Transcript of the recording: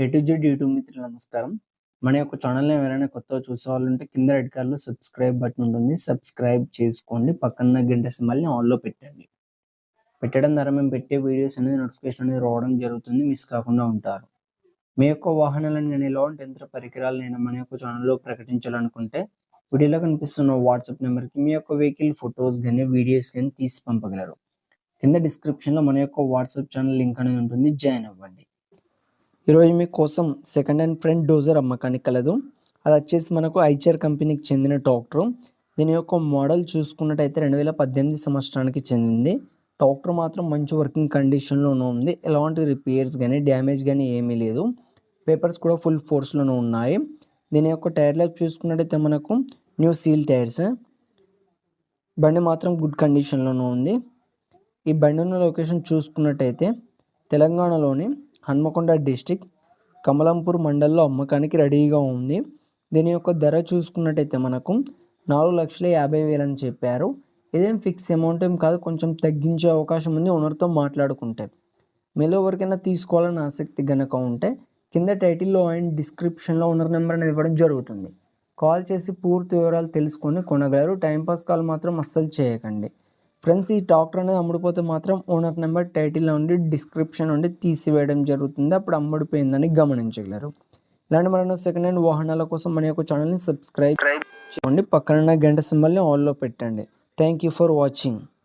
A to Z YouTube మిత్రులు నమస్కారం. మన యొక్క ఛానల్‌ని ఎవరైనా కొత్తగా చూసేవాళ్ళుంటే కింద రెడ్ కలర్‌లో సబ్స్క్రైబ్ బటన్ ఉంటుంది. సబ్స్క్రైబ్ చేసుకోండి. పక్కన గంట సింబల్‌ని ఆల్‌లో పెట్టండి. పెట్టడం ద్వారా మేము పెట్టే వీడియోస్ అనేది నోటిఫికేషన్ అనేది రావడం జరుగుతుంది. మిస్ కాకుండా ఉంటారు. మీ యొక్క వాహనాలను గాని, ఎలాంటి యంత్ర పరికరాలనైనా మన యొక్క ఛానల్‌లో ప్రకటించాలనుకుంటే వీడియోలో కనిపిస్తున్న వాట్సాప్ నెంబర్‌కి మీ యొక్క వెహికల్ ఫోటోస్ గాని, వీడియోస్ గాని తీసి పంపగలరు. కింద డిస్క్రిప్షన్‌లో మన యొక్క వాట్సాప్ ఛానల్ లింక్ అనేది ఉంటుంది. జాయిన్ అవ్వండి. ఈరోజు మీకోసం సెకండ్ హ్యాండ్ ఫ్రంట్ డోజర్ అమ్మకానికి కలదు. అది వచ్చేసి మనకు ఐచర్ కంపెనీకి చెందిన ట్రాక్టర్. దీని యొక్క మోడల్ చూసుకున్నట్టయితే 2018 సంవత్సరానికి చెందింది. ట్రాక్టర్ మాత్రం మంచి వర్కింగ్ కండిషన్లోనే ఉంది. ఎలాంటి రిపేర్స్ కానీ డ్యామేజ్ కానీ ఏమీ లేదు. పేపర్స్ కూడా ఫుల్ ఫోర్స్లోనే ఉన్నాయి. దీని యొక్క టైర్ లైఫ్ చూసుకున్నట్టయితే మనకు న్యూ సీల్ టైర్స్. బండి మాత్రం గుడ్ కండిషన్లోనే ఉంది. ఈ బండి ఉన్న లొకేషన్ చూసుకున్నట్టయితే తెలంగాణలోని హన్మకొండ డిస్టిక్ కమలంపూర్ మండల్లో అమ్మకానికి రెడీగా ఉంది. దీని యొక్క ధర చూసుకున్నట్టయితే మనకు 4,50,000 అని చెప్పారు. ఇదేం ఫిక్స్ అమౌంట్ ఏం కాదు, కొంచెం తగ్గించే అవకాశం ఉంది ఓనర్తో మాట్లాడుకుంటే. మీలో ఎవరికైనా తీసుకోవాలని ఆసక్తి గనక ఉంటే కింద టైటిల్లో అండ్ డిస్క్రిప్షన్లో ఓనర్ నెంబర్ అనేది ఇవ్వడం జరుగుతుంది. కాల్ చేసి పూర్తి వివరాలు తెలుసుకొని కొనగలరు. టైంపాస్ కాల్ మాత్రం అస్సలు చేయకండి. ఫ్రెండ్స్, ఈ ట్రాక్టర్ అనేది అమ్ముడుపోతే మాత్రం ఓనర్ నెంబర్ టైటిల్లో ఉండి డిస్క్రిప్షన్ నుండి తీసివేయడం జరుగుతుంది. అప్పుడు అమ్ముడిపోయిందని గమనించగలరు. ఇలాంటి మరిన్ని సెకండ్ హ్యాండ్ వాహనాల కోసం మన యొక్క ఛానల్ని సబ్స్క్రైబ్ చేసుకోండి. పక్కన గంట సింబల్ని ఆల్లో పెట్టండి. Thank you for watching.